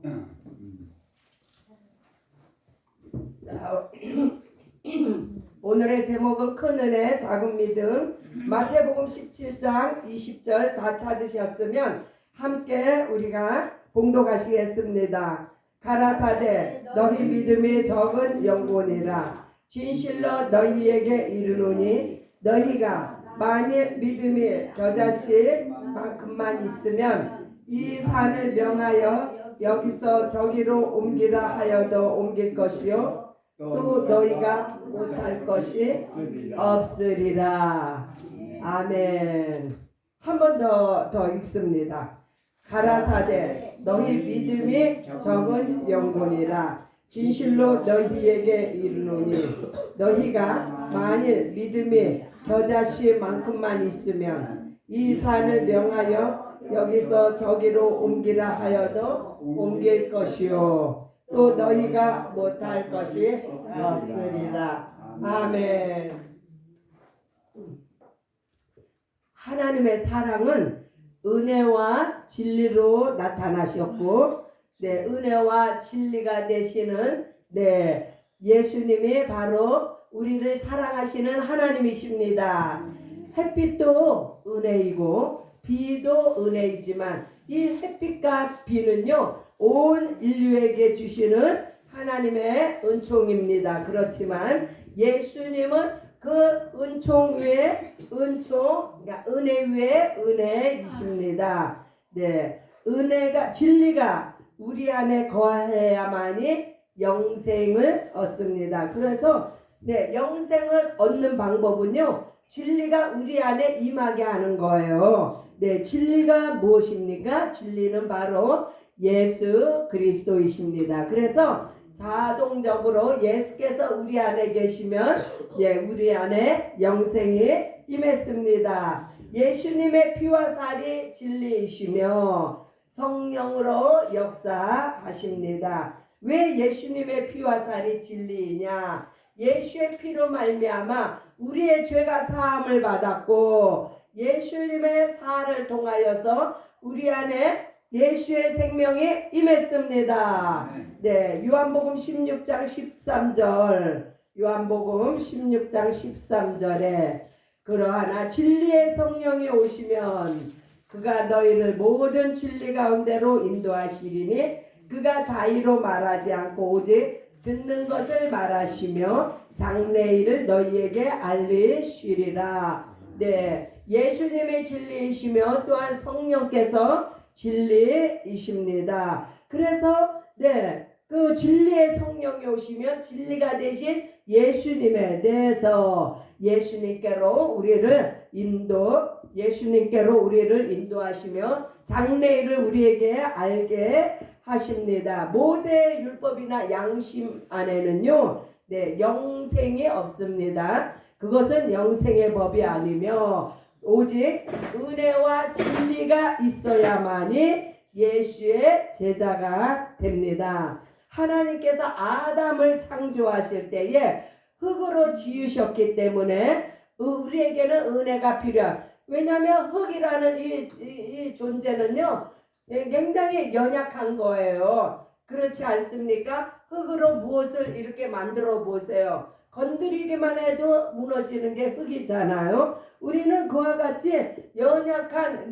자, 오늘의 제목은 큰 은혜 작은 믿음. 마태복음 17장 20절 다 찾으셨으면 함께 우리가 봉독하시겠습니다. 가라사대 너희 믿음이 적은 영혼이라 진실로 너희에게 이르노니 너희가 만일 믿음이 겨자씨만큼만 있으면 이 산을 명하여 여기서 저기로 옮기라 하여도 옮길 것이요 또 너희가 못할 것이 없으리라. 아멘. 한 번 더 읽습니다. 가라사대 너희 믿음이 적은 영혼이라 진실로 너희에게 이르노니 너희가 만일 믿음이 겨자씨만큼만 있으면 이 산을 명하여 여기서 저기로 옮기라 하여도 옮길 것이요 또 너희가 못할 것이 없으리라. 아멘. 하나님의 사랑은 은혜와 진리로 나타나셨고, 은혜와 진리가 되시는 예수님이 바로 우리를 사랑하시는 하나님이십니다. 햇빛도 은혜이고 비도 은혜이지만 이 햇빛과 비는요 온 인류에게 주시는 하나님의 은총입니다. 그렇지만 예수님은 그 은총 위에 은총, 그러니까 은혜 위에 은혜이십니다. 은혜가 진리가 우리 안에 거해야만이 영생을 얻습니다. 그래서 영생을 얻는 방법은요 진리가 우리 안에 임하게 하는 거예요. 진리가 무엇입니까? 진리는 바로 예수 그리스도이십니다. 그래서 자동적으로 예수께서 우리 안에 계시면 우리 안에 영생이 임했습니다. 예수님의 피와 살이 진리이시며 성령으로 역사하십니다. 왜 예수님의 피와 살이 진리이냐? 예수의 피로 말미암아 우리의 죄가 사함을 받았고 예수님의 살을 통하여서 우리 안에 예수의 생명이 임했습니다. 요한복음 16장 13절 요한복음 16장 13절에 그러하나 진리의 성령이 오시면 그가 너희를 모든 진리 가운데로 인도하시리니 그가 자의로 말하지 않고 오직 듣는 것을 말하시며 장래일을 너희에게 알리시리라. 예수님이 진리이시며 또한 성령께서 진리이십니다. 그래서 그 진리의 성령이 오시면 진리가 되신 예수님에 대해서 예수님께로 우리를 인도하시며 장래일을 우리에게 알게 하십니다. 모세의 율법이나 양심 안에는요 영생이 없습니다. 그것은 영생의 법이 아니며 오직 은혜와 진리가 있어야만이 예수의 제자가 됩니다. 하나님께서 아담을 창조하실 때에 흙으로 지으셨기 때문에 우리에게는 은혜가 필요한. 왜냐하면 흙이라는 이 존재는요 굉장히 연약한 거예요. 그렇지 않습니까? 흙으로 무엇을 이렇게 만들어 보세요. 건드리기만 해도 무너지는 게 흙이잖아요. 우리는 그와 같이 연약한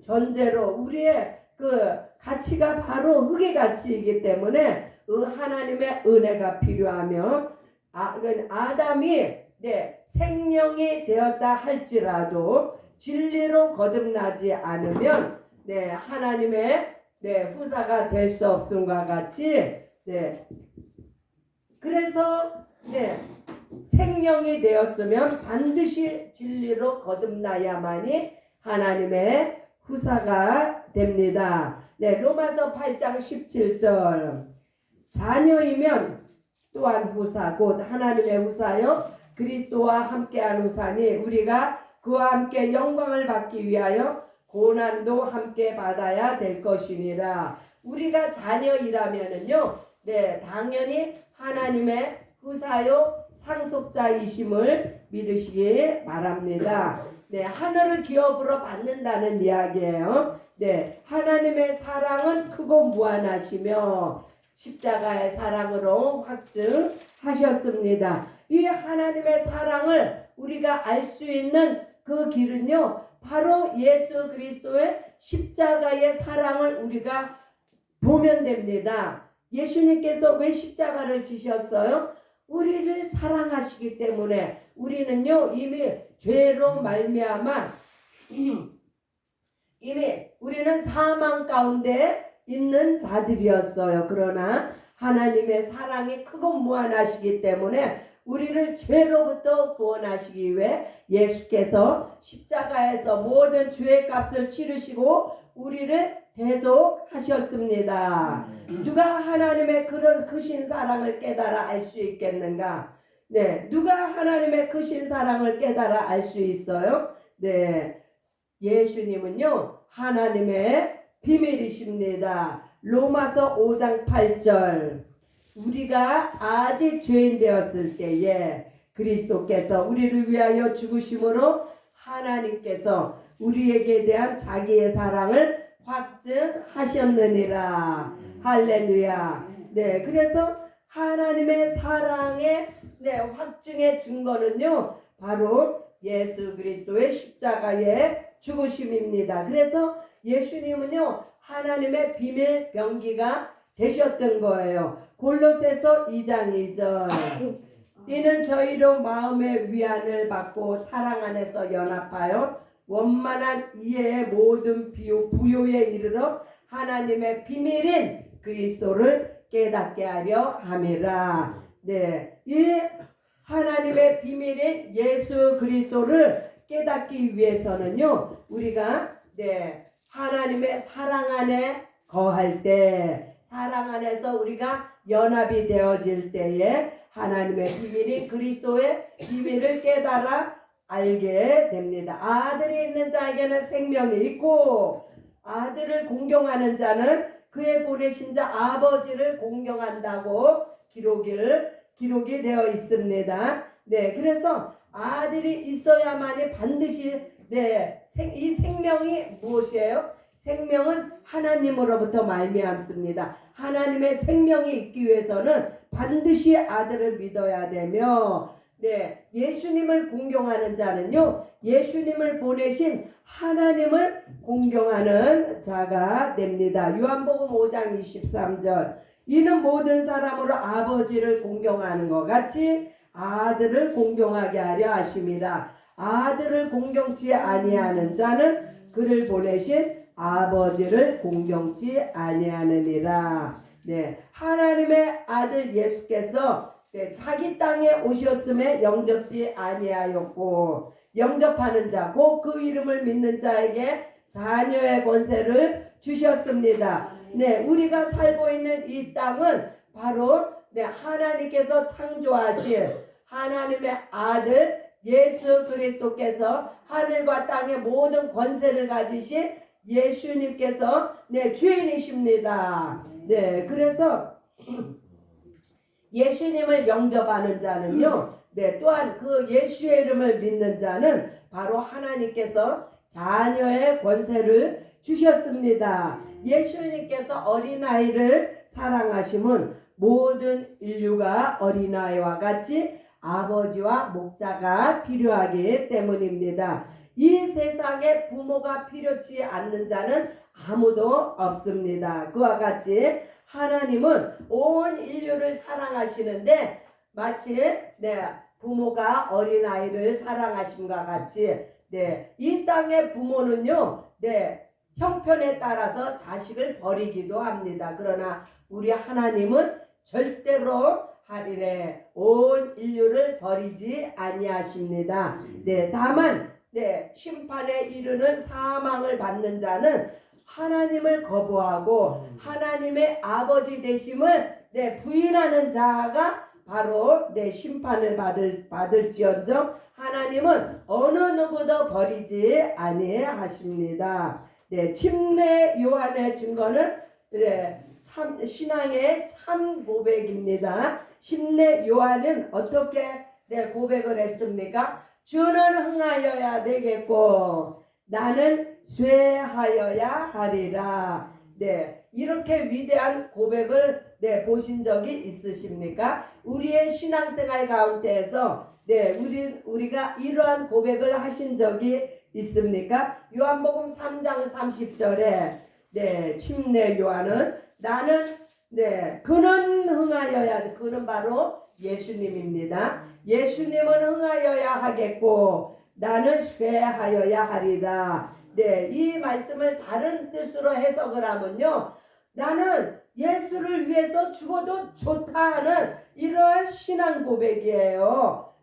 존재로 우리의 그 가치가 바로 흙의 가치이기 때문에 하나님의 은혜가 필요하며 아담이 생명이 되었다 할지라도 진리로 거듭나지 않으면 하나님의 후사가 될 수 없음과 같이 그래서 생명이 되었으면 반드시 진리로 거듭나야만이 하나님의 후사가 됩니다. 로마서 8장 17절 자녀이면 또한 후사 곧 하나님의 후사요 그리스도와 함께한 후사니 우리가 그와 함께 영광을 받기 위하여 고난도 함께 받아야 될 것이니라. 우리가 자녀이라면은요 당연히 하나님의 후사요 상속자이심을 믿으시기 바랍니다. 네, 하늘을 기업으로 받는다는 이야기예요. 네, 하나님의 사랑은 크고 무한하시며 십자가의 사랑으로 확증하셨습니다. 이 하나님의 사랑을 우리가 알 수 있는 그 길은요, 바로 예수 그리스도의 십자가의 사랑을 우리가 보면 됩니다. 예수님께서 왜 십자가를 지셨어요? 우리를 사랑하시기 때문에. 우리는요 이미 죄로 말미암아 이미 우리는 사망 가운데 있는 자들이었어요. 그러나 하나님의 사랑이 크고 무한하시기 때문에 우리를 죄로부터 구원하시기 위해 예수께서 십자가에서 모든 죄의 값을 치르시고 우리를 대속하셨습니다. 누가 하나님의 그런 크신 사랑을 깨달아 알 수 있겠는가? 네, 누가 하나님의 크신 사랑을 깨달아 알 수 있어요? 네, 예수님은요 하나님의 비밀이십니다. 로마서 5장 8절. 우리가 아직 죄인 되었을 때에 그리스도께서 우리를 위하여 죽으심으로 하나님께서 우리에게 대한 자기의 사랑을 확증하셨느니라. 할렐루야. 네, 그래서 하나님의 사랑의 확증의 증거는요 바로 예수 그리스도의 십자가의 죽으심입니다. 그래서 예수님은요 하나님의 비밀 병기가 되셨던 거예요. 골로새서 2장 2절. 이는 저희로 마음의 위안을 받고 사랑 안에서 연합하여 원만한 이해의 모든 부요에 이르러 하나님의 비밀인 그리스도를 깨닫게 하려 함이라. 네, 이 하나님의 비밀인 예수 그리스도를 깨닫기 위해서는요 우리가 하나님의 사랑 안에 거할 때, 사랑 안에서 우리가 연합이 되어질 때에 하나님의 비밀인 그리스도의 비밀을 깨달아 알게 됩니다. 아들이 있는 자에게는 생명이 있고 아들을 공경하는 자는 그의 보내신 자 아버지를 공경한다고 기록이 되어 있습니다. 네, 그래서 아들이 있어야만이 반드시 이 생명이 무엇이에요? 생명은 하나님으로부터 말미암습니다. 하나님의 생명이 있기 위해서는 반드시 아들을 믿어야 되며 예수님을 공경하는 자는요 예수님을 보내신 하나님을 공경하는 자가 됩니다. 요한복음 5장 23절. 이는 모든 사람으로 아버지를 공경하는 것 같이 아들을 공경하게 하려 하심이라. 아들을 공경치 아니하는 자는 그를 보내신 아버지를 공경치 아니하느니라. 하나님의 아들 예수께서 자기 땅에 오셨음에 영접지 아니하였고 영접하는 자 곧 그 이름을 믿는 자에게 자녀의 권세를 주셨습니다. 우리가 살고 있는 이 땅은 바로 하나님께서 창조하신 하나님의 아들 예수 그리스도께서 하늘과 땅의 모든 권세를 가지신 예수님께서 주인이십니다. 그래서 예수님을 영접하는 자는요 또한 그 예수의 이름을 믿는 자는 바로 하나님께서 자녀의 권세를 주셨습니다. 예수님께서 어린아이를 사랑하심은 모든 인류가 어린아이와 같이 아버지와 목자가 필요하기 때문입니다. 이 세상에 부모가 필요치 않는 자는 아무도 없습니다. 그와 같이 하나님은 온 인류를 사랑하시는데 마치 부모가 어린아이를 사랑하심과 같이 이 땅의 부모는요 형편에 따라서 자식을 버리기도 합니다. 그러나 우리 하나님은 절대로 온 인류를 버리지 아니하십니다. 다만 심판에 이르는 사망을 받는 자는 하나님을 거부하고 하나님의 아버지 되심을 부인하는 자가 바로 심판을 받을지언정 하나님은 어느 누구도 버리지 아니하십니다. 침례 요한의 증거는 신앙의 참 고백입니다. 침례 요한은 어떻게 고백을 했습니까? 주는 흥하여야 되겠고 나는 쇠하여야 하리라. 네, 이렇게 위대한 고백을 보신 적이 있으십니까? 우리의 신앙생활 가운데에서 우리가 이러한 고백을 하신 적이 있습니까? 요한복음 3장 30절에 침례 요한은 나는 그는 흥하여야 돼. 그는 바로 예수님입니다. 예수님은 흥하여야 하겠고 나는 쇠하여야 하리라. 이 말씀을 다른 뜻으로 해석을 하면요, 나는 예수를 위해서 죽어도 좋다 하는 이러한 신앙 고백이에요.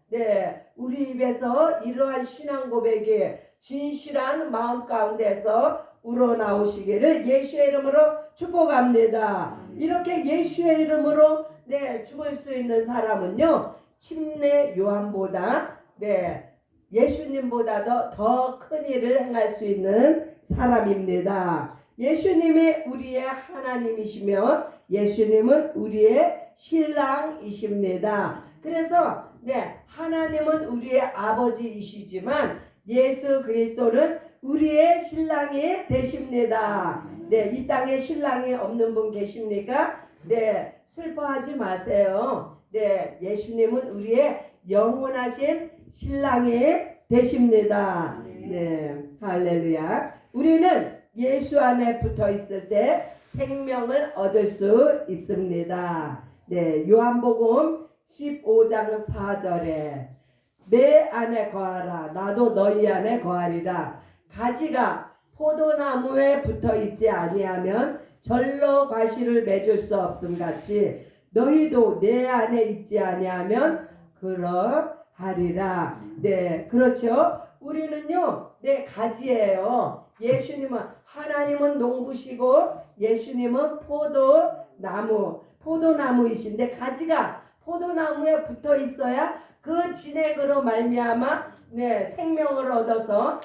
우리 입에서 이러한 신앙 고백이 진실한 마음 가운데서 우러나오시기를 예수의 이름으로 축복합니다. 이렇게 예수의 이름으로 죽을 수 있는 사람은요, 침례 요한보다 예수님보다도 더 큰 일을 행할 수 있는 사람입니다. 예수님이 우리의 하나님이시며 예수님은 우리의 신랑이십니다. 그래서 하나님은 우리의 아버지이시지만 예수 그리스도는 우리의 신랑이 되십니다. 이 땅에 신랑이 없는 분 계십니까? 슬퍼하지 마세요. 예수님은 우리의 영원하신 신랑이 되십니다. 할렐루야. 우리는 예수 안에 붙어 있을 때 생명을 얻을 수 있습니다. 요한복음 15장 4절에 내 안에 거하라 나도 너희 안에 거하리라. 가지가 포도나무에 붙어 있지 아니하면 절로 과실을 맺을 수 없음 같이 너희도 내 안에 있지 아니하면 그러하리라. 그렇죠. 우리는요, 가지예요. 예수님은 하나님은 농부시고 예수님은 포도나무이신데 가지가 포도나무에 붙어 있어야 그 진액으로 말미암아 생명을 얻어서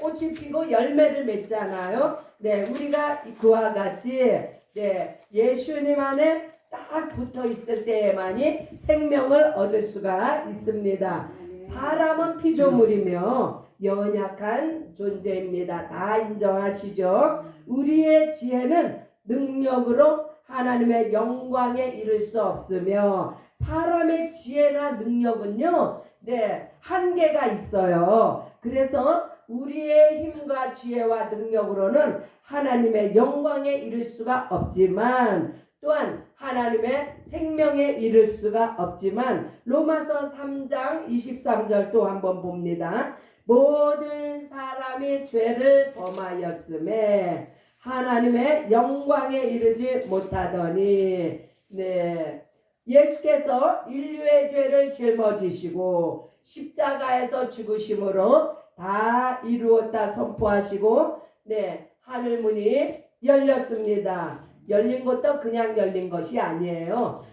꽃이 피고 열매를 맺잖아요. 우리가 그와 같이 예수님 안에 딱 붙어 있을 때에만이 생명을 얻을 수가 있습니다. 사람은 피조물이며 연약한 존재입니다. 다 인정하시죠? 우리의 지혜는 능력으로 하나님의 영광에 이를 수 없으며 사람의 지혜나 능력은요, 한계가 있어요. 그래서 우리의 힘과 지혜와 능력으로는 하나님의 영광에 이를 수가 없지만 또한 하나님의 생명에 이를 수가 없지만 로마서 3장 23절 또 한번 봅니다. 모든 사람이 죄를 범하였음에 하나님의 영광에 이르지 못하더니 예수께서 인류의 죄를 짊어지시고 십자가에서 죽으심으로 다 이루었다 선포하시고 하늘문이 열렸습니다. 열린 것도 그냥 열린 것이 아니에요.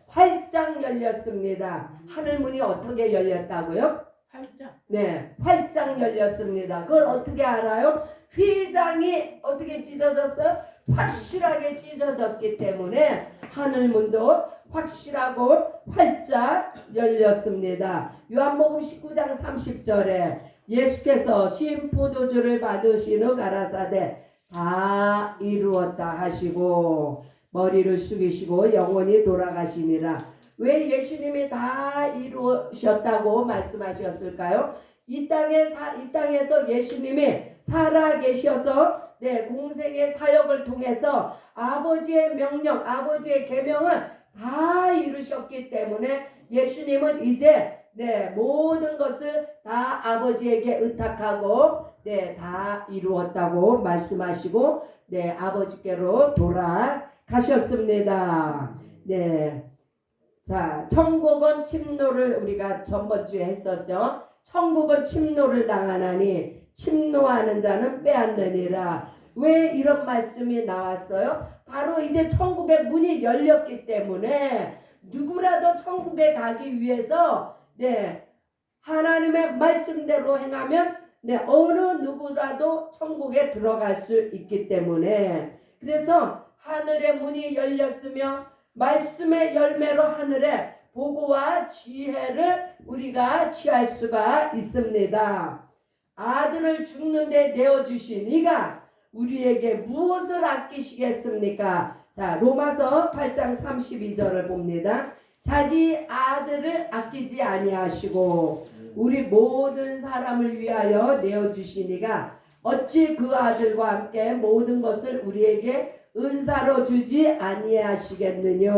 활짝 열렸습니다. 하늘문이 어떻게 열렸다고요? 활짝 열렸습니다. 그걸 어떻게 알아요? 휘장이 어떻게 찢어졌어요? 확실하게 찢어졌기 때문에 하늘문도 확실하고 활짝 열렸습니다. 요한복음 19장 30절에 예수께서 신 포도주를 받으신 후 가라사대 다 이루었다 하시고 머리를 숙이시고 영원히 돌아가시니라. 왜 예수님이 다 이루셨다고 말씀하셨을까요? 이 땅에서 예수님이 살아 계셔서 공생의 사역을 통해서 아버지의 명령, 아버지의 계명을 다 이루셨기 때문에 예수님은 이제 모든 것을 다 아버지에게 의탁하고 다 이루었다고 말씀하시고 아버지께로 돌아가셨습니다. 자, 천국은 침노를 우리가 전번주에 했었죠. 천국은 침노를 당하나니 침노하는 자는 빼앗느니라. 왜 이런 말씀이 나왔어요? 바로 이제 천국의 문이 열렸기 때문에 누구라도 천국에 가기 위해서 하나님의 말씀대로 행하면 어느 누구라도 천국에 들어갈 수 있기 때문에 그래서 하늘의 문이 열렸으며 말씀의 열매로 하늘에 보고와 지혜를 우리가 취할 수가 있습니다. 아들을 죽는데 내어주신 이가 우리에게 무엇을 아끼시겠습니까? 자, 로마서 8장 32절을 봅니다. 자기 아들을 아끼지 아니하시고 우리 모든 사람을 위하여 내어주시니가 어찌 그 아들과 함께 모든 것을 우리에게 은사로 주지 아니하시겠느냐.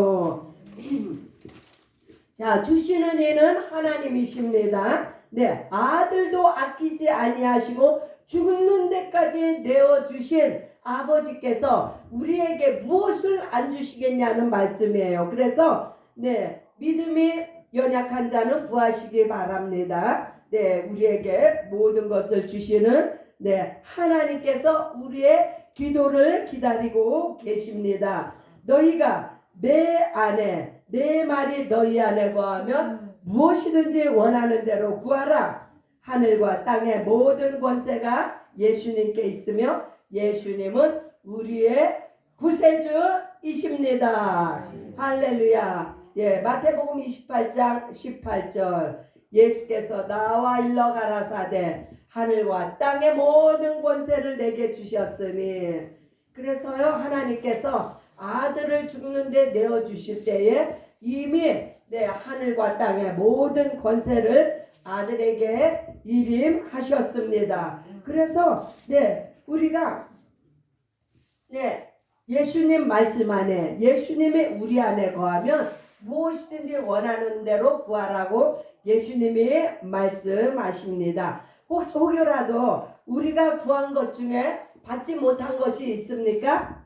자, 주시는 이는 하나님이십니다. 네, 아들도 아끼지 아니하시고 죽는 데까지 내어주신 아버지께서 우리에게 무엇을 안 주시겠냐는 말씀이에요. 그래서 네, 믿음이 연약한 자는 구하시기 바랍니다. 네, 우리에게 모든 것을 주시는 네, 하나님께서 우리의 기도를 기다리고 계십니다. 너희가 내 안에 내 말이 너희 안에 거하면 무엇이든지 원하는 대로 구하라. 하늘과 땅의 모든 권세가 예수님께 있으며 예수님은 우리의 구세주이십니다. 할렐루야. 예, 마태복음 28장 18절 예수께서 나와 일러 가라사대 하늘과 땅의 모든 권세를 내게 주셨으니. 그래서요, 하나님께서 아들을 죽는데 내어주실 때에 이미 네, 하늘과 땅의 모든 권세를 아들에게 일임하셨습니다. 그래서 네, 우리가 네, 예수님 말씀 안에 예수님이 우리 안에 거하면 무엇이든지 원하는 대로 구하라고 예수님이 말씀하십니다. 혹여라도 우리가 구한 것 중에 받지 못한 것이 있습니까?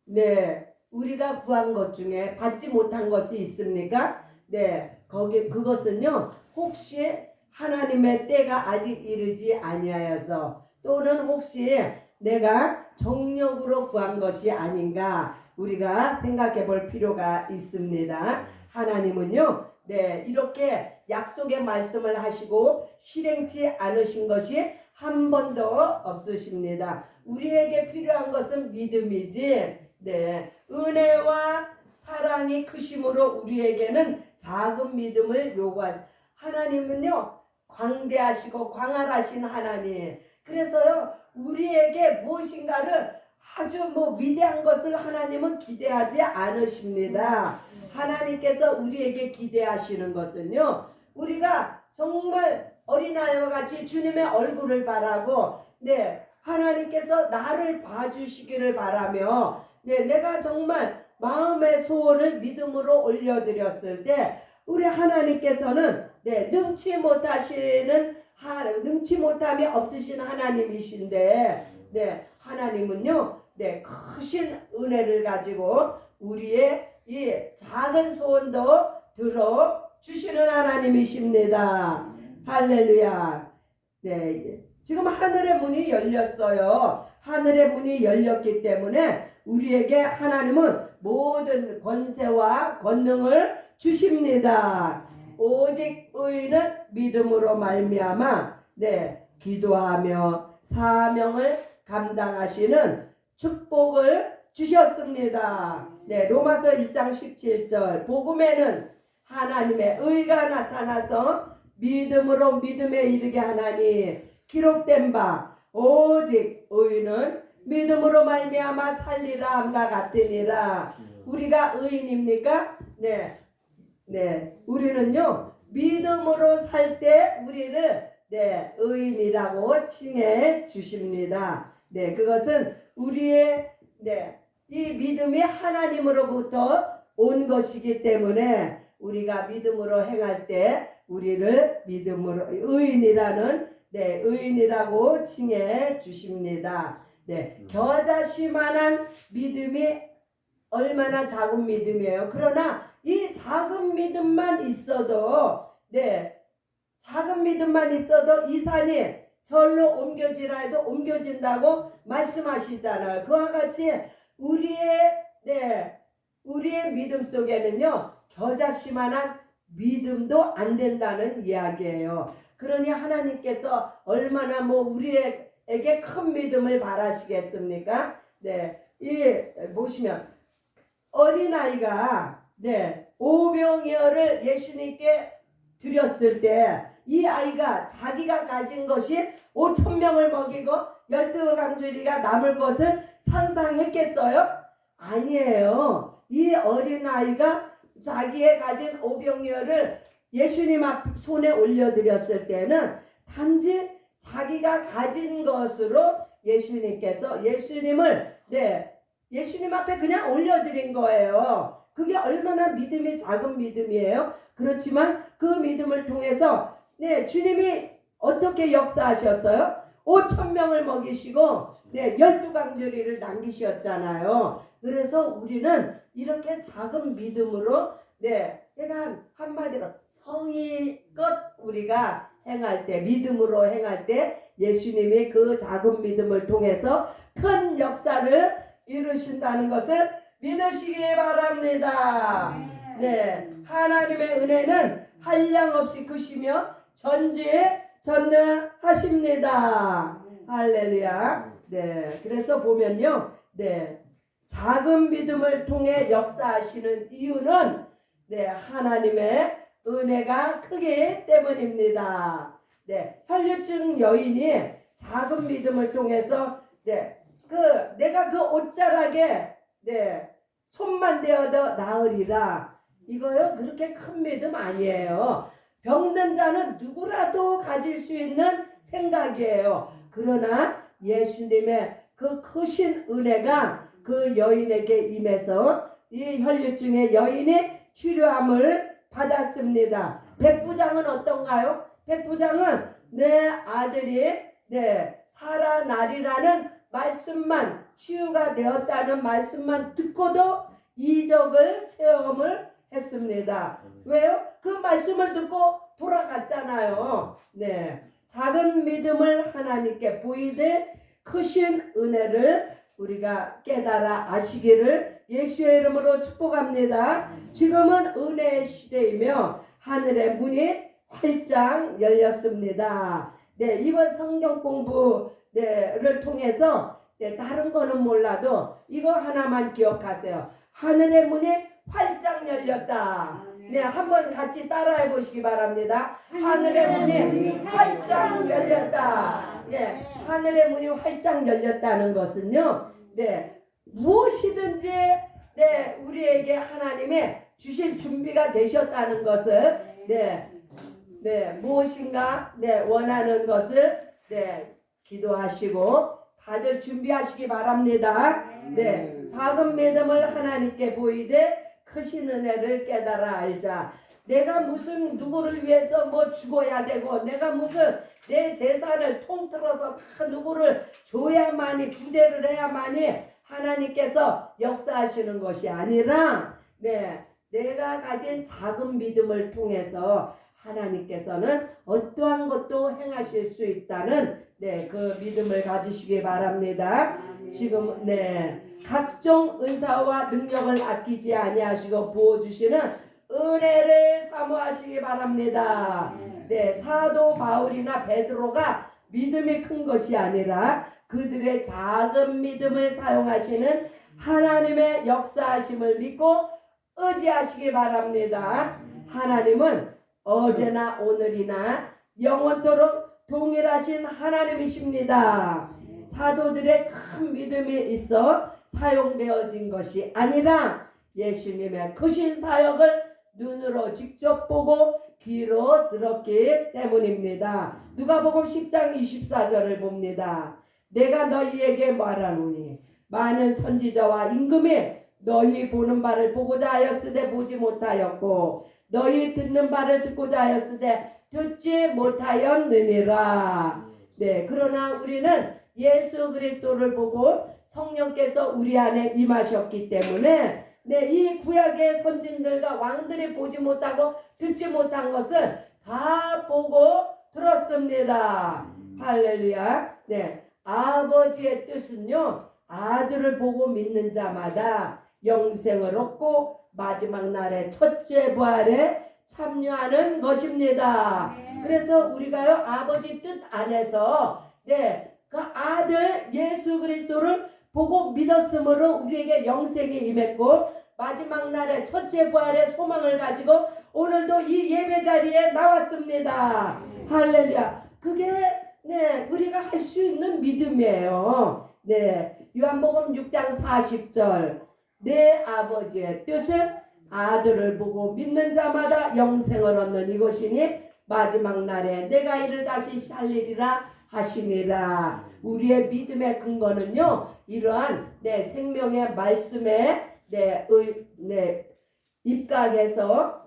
네, 우리가 구한 것 중에 받지 못한 것이 있습니까? 네, 그것은요, 혹시 하나님의 때가 아직 이르지 아니하여서 또는 혹시 내가 정력으로 구한 것이 아닌가 우리가 생각해 볼 필요가 있습니다. 하나님은요, 네, 이렇게 약속의 말씀을 하시고 실행치 않으신 것이 한 번도 없으십니다. 우리에게 필요한 것은 믿음이지, 네, 은혜와 사랑이 크심으로 우리에게는 작은 믿음을 요구하시. 하나님은요, 광대하시고 광활하신 하나님. 그래서요, 우리에게 무엇인가를 아주 위대한 것을 하나님은 기대하지 않으십니다. 하나님께서 우리에게 기대하시는 것은요, 우리가 정말 어린아이와 같이 주님의 얼굴을 바라고, 네, 하나님께서 나를 봐주시기를 바라며, 네, 내가 정말 마음의 소원을 믿음으로 올려드렸을 때 우리 하나님께서는 네, 능치 못함이 없으신 하나님이신데, 네, 하나님은요, 네, 크신 은혜를 가지고 우리의 이 작은 소원도 들어 주시는 하나님이십니다. 할렐루야. 네, 지금 하늘의 문이 열렸어요. 하늘의 문이 열렸기 때문에 우리에게 하나님은 모든 권세와 권능을 주십니다. 오직 의인은 믿음으로 말미암아 네, 기도하며 사명을 감당하시는 축복을 주셨습니다. 네, 로마서 1장 17절 복음에는 하나님의 의가 나타나서 믿음으로 믿음에 이르게 하나니 기록된 바 오직 의인은 믿음으로 말미암아 살리라 함과 같으니라. 우리가 의인입니까? 네, 네, 우리는요 믿음으로 살 때 우리를 네, 의인이라고 칭해 주십니다. 네, 그것은 우리의 네, 이 믿음이 하나님으로부터 온 것이기 때문에 우리가 믿음으로 행할 때 우리를 믿음으로 의인이라는 네, 의인이라고 칭해 주십니다. 네, 겨자씨만한 믿음이 얼마나 작은 믿음이에요. 그러나 이 작은 믿음만 있어도 네, 작은 믿음만 있어도 이 산이 절로 옮겨지라 해도 옮겨진다고 말씀하시잖아요. 그와 같이 우리의 믿음 속에는요 겨자씨만한 믿음도 안 된다는 이야기예요. 그러니 하나님께서 얼마나 우리에게 큰 믿음을 바라시겠습니까? 네, 이 보시면 어린아이가 네, 오병이어를 예수님께 드렸을 때 이 아이가 자기가 가진 것이 5,000명을 먹이고 12강주리가 남을 것을 상상했겠어요? 아니에요. 이 어린아이가 자기의 가진 오병이어를 예수님 앞 손에 올려드렸을 때는 단지 자기가 가진 것으로 예수님께서 예수님 앞에 그냥 올려드린 거예요. 그게 얼마나 믿음이 작은 믿음이에요. 그렇지만 그 믿음을 통해서 주님이 어떻게 역사하셨어요? 5,000명을 먹이시고 12강주리를 남기셨잖아요. 그래서 우리는 이렇게 작은 믿음으로 그러니까 한마디로 성의껏 우리가 행할 때, 믿음으로 행할 때 예수님이 그 작은 믿음을 통해서 큰 역사를 이루신다는 것을 믿으시기 바랍니다. 하나님의 은혜는 한량없이 크시며 전지에 전능하십니다. 할렐루야. 그래서 보면요, 작은 믿음을 통해 역사하시는 이유는 하나님의 은혜가 크기 때문입니다. 혈류증 여인이 작은 믿음을 통해서 내가 그 옷자락에 손만 대어도 나으리라. 이거요 그렇게 큰 믿음 아니에요. 병든 자는 누구라도 가질 수 있는 생각이에요. 그러나 예수님의 그 크신 은혜가 그 여인에게 임해서 이 혈류증의 여인이 치료함을 받았습니다. 백부장은 어떤가요? 백부장은 내 아들이 살아나리라는 말씀만, 치유가 되었다는 말씀만 듣고도 이적을 체험을 했습니다. 왜요? 그 말씀을 듣고 돌아갔잖아요. 작은 믿음을 하나님께 보이되 크신 은혜를 우리가 깨달아 아시기를 예수의 이름으로 축복합니다. 지금은 은혜의 시대이며 하늘의 문이 활짝 열렸습니다. 이번 성경 공부를 통해서 다른 거는 몰라도 이거 하나만 기억하세요. 하늘의 문이 활짝 열렸다. 한번 같이 따라해 보시기 바랍니다. 하늘의 문이 활짝 열렸다. 하늘의 문이 활짝 열렸다는 것은요, 무엇이든지 우리에게 하나님이 주실 준비가 되셨다는 것을 무엇인가 원하는 것을 기도하시고 받을 준비하시기 바랍니다. 작은 믿음을 하나님께 보이되 크신 은혜를 깨달아 알자. 내가 무슨 누구를 위해서 뭐 죽어야 되고 내가 무슨 내 재산을 통틀어서 다 누구를 줘야만이 구제를 해야만이 하나님께서 역사하시는 것이 아니라 내가 가진 작은 믿음을 통해서 하나님께서는 어떠한 것도 행하실 수 있다는 그 믿음을 가지시기 바랍니다. 지금 각종 은사와 능력을 아끼지 아니하시고 부어주시는 은혜를 사모하시기 바랍니다. 사도 바울이나 베드로가 믿음이 큰 것이 아니라 그들의 작은 믿음을 사용하시는 하나님의 역사하심을 믿고 의지하시기 바랍니다. 하나님은 어제나 오늘이나 영원토록 동일하신 하나님이십니다. 사도들의 큰 믿음이 있어 사용되어진 것이 아니라 예수님의 크신 사역을 눈으로 직접 보고 귀로 들었기 때문입니다. 누가복음 10장 24절을 봅니다. 내가 너희에게 말하노니 많은 선지자와 임금이 너희 보는 바를 보고자 하였으되 보지 못하였고 너희 듣는 바를 듣고자 하였으되 듣지 못하였느니라. 그러나 우리는 예수 그리스도를 보고 성령께서 우리 안에 임하셨기 때문에 이 구약의 선진들과 왕들이 보지 못하고 듣지 못한 것을 다 보고 들었습니다. 할렐루야. 아버지의 뜻은요, 아들을 보고 믿는 자마다 영생을 얻고 마지막 날에 첫째 부활에 참여하는 것입니다. 그래서 우리가요, 아버지 뜻 안에서 그 아들 예수 그리스도를 보고 믿었으므로 우리에게 영생이 임했고 마지막 날에 첫째 부활의 소망을 가지고 오늘도 이 예배 자리에 나왔습니다. 할렐루야. 그게 우리가 할 수 있는 믿음이에요. 요한복음 6장 40절 내 아버지의 뜻은 아들을 보고 믿는 자마다 영생을 얻는 이것이니 마지막 날에 내가 이를 다시 살리리라 하시니라. 우리의 믿음의 근거는요, 이러한 생명의 말씀에 입각해서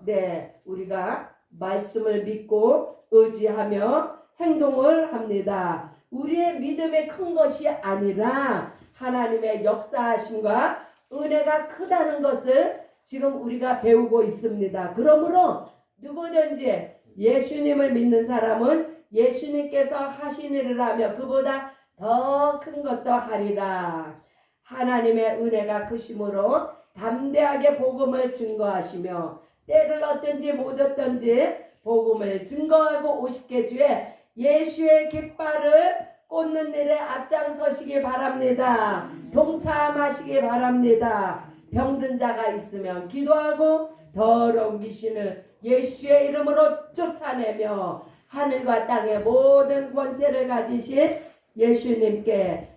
우리가 말씀을 믿고 의지하며 행동을 합니다. 우리의 믿음의 큰 것이 아니라 하나님의 역사하심과 은혜가 크다는 것을 지금 우리가 배우고 있습니다. 그러므로 누구든지 예수님을 믿는 사람은 예수님께서 하신 일을 하며 그보다 더 큰 것도 하리라. 하나님의 은혜가 크심으로 담대하게 복음을 증거하시며 때를 얻든지 못 얻든지 복음을 증거하고 50개 주에 예수의 깃발을 꽂는 일에 앞장서시기 바랍니다. 동참하시기 바랍니다. 병든 자가 있으면 기도하고 더러운 귀신을 예수의 이름으로 쫓아내며 하늘과 땅의 모든 권세를 가지신 예수님께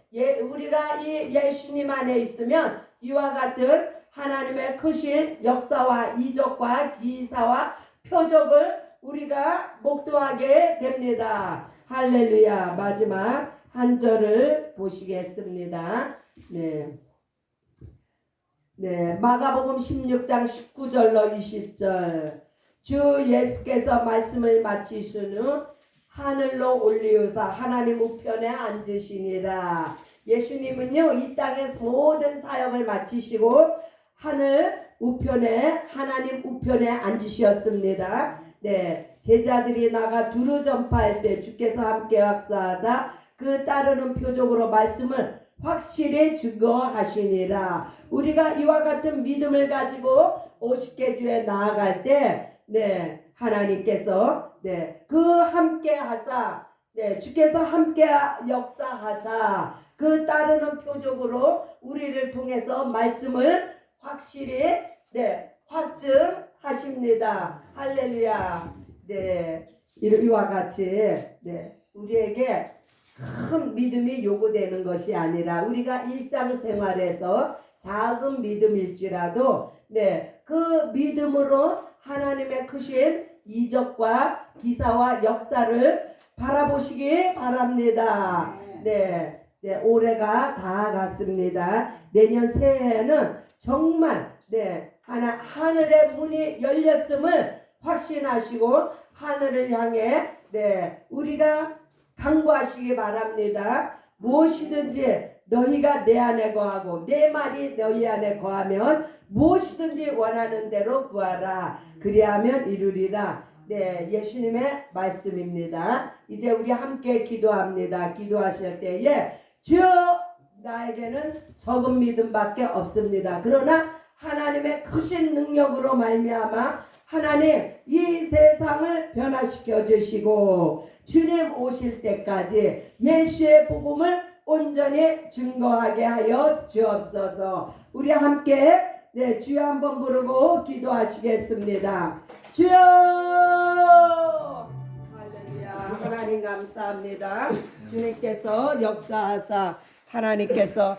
우리가 이 예수님 안에 있으면 이와 같은 하나님의 크신 역사와 이적과 기사와 표적을 우리가 목도하게 됩니다. 할렐루야. 마지막 한 절을 보시겠습니다. 마가복음 16장 19절로 20절 주 예수께서 말씀을 마치신 후 하늘로 올리우사 하나님 우편에 앉으시니라. 예수님은요 이 땅에서 모든 사역을 마치시고 하늘 우편에 하나님 우편에 앉으셨습니다. 제자들이 나가 두루 전파했을 때 주께서 함께 역사하사 그 따르는 표적으로 말씀을 확실히 증거하시니라. 우리가 이와 같은 믿음을 가지고 50개 주에 나아갈 때 하나님께서 그 함께 하사 주께서 함께 역사하사 그 따르는 표적으로 우리를 통해서 말씀을 확실히 확증하십니다. 할렐루야. 이와 같이 우리에게 큰 믿음이 요구되는 것이 아니라 우리가 일상생활에서 작은 믿음일지라도 그 믿음으로 하나님의 크신 이적과 기사와 역사를 바라보시기 바랍니다. 올해가 다 갔습니다. 내년 새해에는 정말 하늘의 문이 열렸음을 확신하시고 하늘을 향해 우리가 강구하시기 바랍니다. 무엇이든지 너희가 내 안에 거하고 내 말이 너희 안에 거하면 무엇이든지 원하는 대로 구하라. 그리하면 이루리라. 예수님의 말씀입니다. 이제 우리 함께 기도합니다. 기도하실 때에 주여 나에게는 적은 믿음밖에 없습니다. 그러나 하나님의 크신 능력으로 말미암아 하나님 이 세상을 변화시켜 주시고 주님 오실 때까지 예수의 복음을 온전히 증거하게 하여 주옵소서. 우리 함께 주여 한번 부르고 기도하시겠습니다. 주여. 할렐루야. 하나님 감사합니다. 주님께서 역사하사 하나님께서